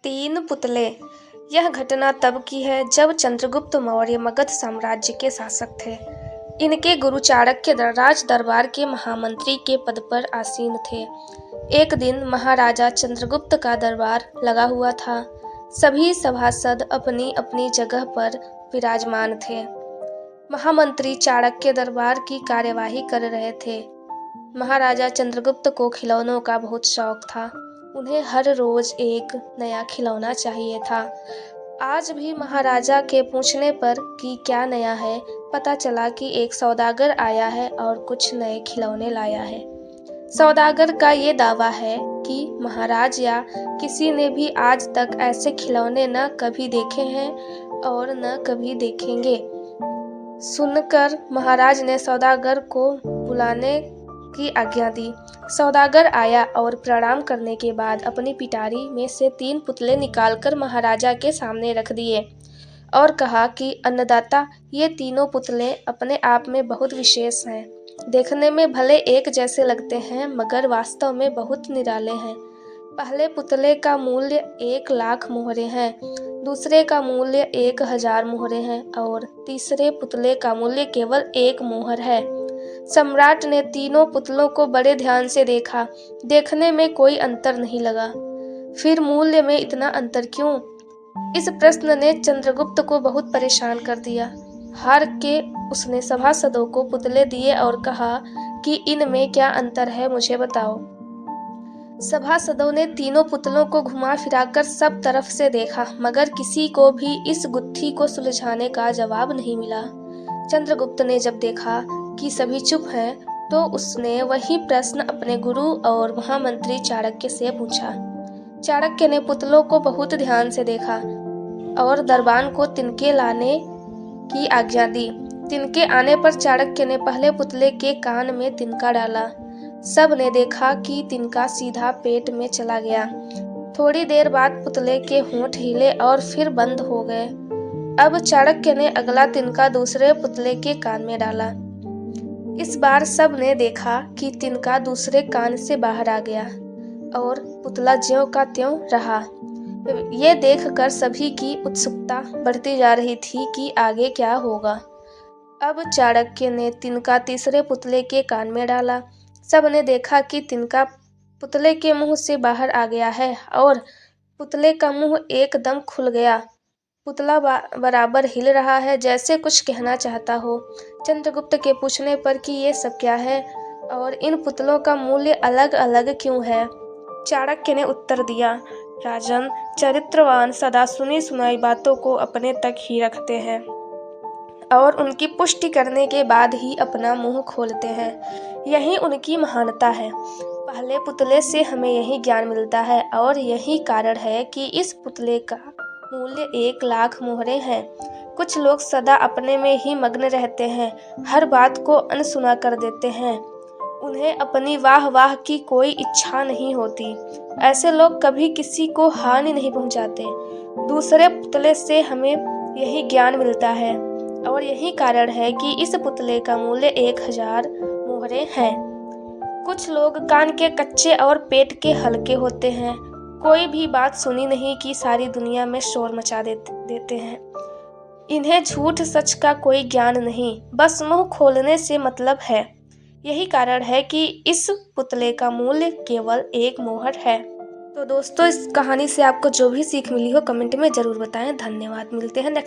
तीन पुतले। यह घटना तब की है जब चंद्रगुप्त मौर्य मगध साम्राज्य के शासक थे। इनके गुरु चाणक्य राज दरबार के महामंत्री के पद पर आसीन थे। एक दिन महाराजा चंद्रगुप्त का दरबार लगा हुआ था। सभी सभासद अपनी अपनी जगह पर विराजमान थे। महामंत्री चाणक्य दरबार की कार्यवाही कर रहे थे। महाराजा चंद्रगुप्त को खिलौनों का बहुत शौक था। उन्हें हर रोज एक नया खिलौना चाहिए था। आज भी महाराजा के पूछने पर कि क्या नया है, पता चला कि एक सौदागर आया है और कुछ नए खिलौने लाया है। सौदागर का ये दावा है कि महाराज या किसी ने भी आज तक ऐसे खिलौने न कभी देखे हैं और न कभी देखेंगे। सुनकर महाराज ने सौदागर को बुलाने की आज्ञा दी। सौदागर आया और प्रणाम करने के बाद अपनी पिटारी में से 3 पुतले निकालकर महाराजा के सामने रख दिए और कहा कि अन्नदाता, ये तीनों पुतले अपने आप में बहुत विशेष हैं। देखने में भले एक जैसे लगते हैं मगर वास्तव में बहुत निराले हैं। पहले पुतले का मूल्य 1,00,000 मोहरे हैं, दूसरे का मूल्य 1,000 मोहरे हैं और तीसरे पुतले का मूल्य केवल 1 मोहर है। सम्राट ने तीनों पुतलों को बड़े ध्यान से देखा। देखने में कोई अंतर नहीं लगा। फिर मूल्य में इतना अंतर क्यों? इस प्रश्न ने चंद्रगुप्त को बहुत परेशान कर दिया। हार के उसने सभासदों को पुतले दिए और कहा कि इनमें क्या अंतर है, मुझे बताओ। सभासदों ने तीनों पुतलों को घुमा फिराकर सब तरफ से देखा मगर किसी को भी इस गुत्थी को सुलझाने का जवाब नहीं मिला। चंद्रगुप्त ने जब देखा कि सभी चुप हैं तो उसने वही प्रश्न अपने गुरु और महामंत्री चाणक्य से पूछा। चाणक्य ने पुतलों को बहुत ध्यान से देखा और दरबान को तिनके लाने की आज्ञा दी। तिनके आने पर चाणक्य ने पहले पुतले के कान में तिनका डाला। सब ने देखा कि तिनका सीधा पेट में चला गया। थोड़ी देर बाद पुतले के होंठ हिले और फिर बंद हो गए। अब चाणक्य ने अगला तिनका दूसरे पुतले के कान में डाला। इस बार सब ने देखा कि तिनका दूसरे कान से बाहर आ गया और पुतला ज्यों का त्यों रहा। ये देखकर सभी की उत्सुकता बढ़ती जा रही थी कि आगे क्या होगा। अब चाणक्य ने तिनका तीसरे पुतले के कान में डाला। सब ने देखा कि तिनका पुतले के मुंह से बाहर आ गया है और पुतले का मुंह एकदम खुल गया। पुतला बराबर हिल रहा है जैसे कुछ कहना चाहता हो। चंद्रगुप्त के पूछने पर कि ये सब क्या है और इन पुतलों का मूल्य अलग अलग क्यों है, चाणक्य ने उत्तर दिया, राजन, चरित्रवान सदा सुनी सुनाई बातों को अपने तक ही रखते हैं और उनकी पुष्टि करने के बाद ही अपना मुंह खोलते हैं। यही उनकी महानता है। पहले पुतले से हमें यही ज्ञान मिलता है और यही कारण है कि इस पुतले का मूल्य 1,00,000 मोहरे हैं। कुछ लोग सदा अपने में ही मग्न रहते हैं, हर बात को अनसुना कर देते हैं। उन्हें अपनी वाह वाह की कोई इच्छा नहीं होती। ऐसे लोग कभी किसी को हानि नहीं पहुंचाते। दूसरे पुतले से हमें यही ज्ञान मिलता है और यही कारण है कि इस पुतले का मूल्य 1,000 मोहरे हैं। कुछ लोग कान के कच्चे और पेट के हल्के होते हैं। कोई भी बात सुनी नहीं कि सारी दुनिया में शोर मचा देते हैं। इन्हें झूठ सच का कोई ज्ञान नहीं, बस मुंह खोलने से मतलब है। यही कारण है कि इस पुतले का मूल्य केवल 1 मोहर है। तो दोस्तों, इस कहानी से आपको जो भी सीख मिली हो कमेंट में जरूर बताएं। धन्यवाद। मिलते हैं नेक्स्ट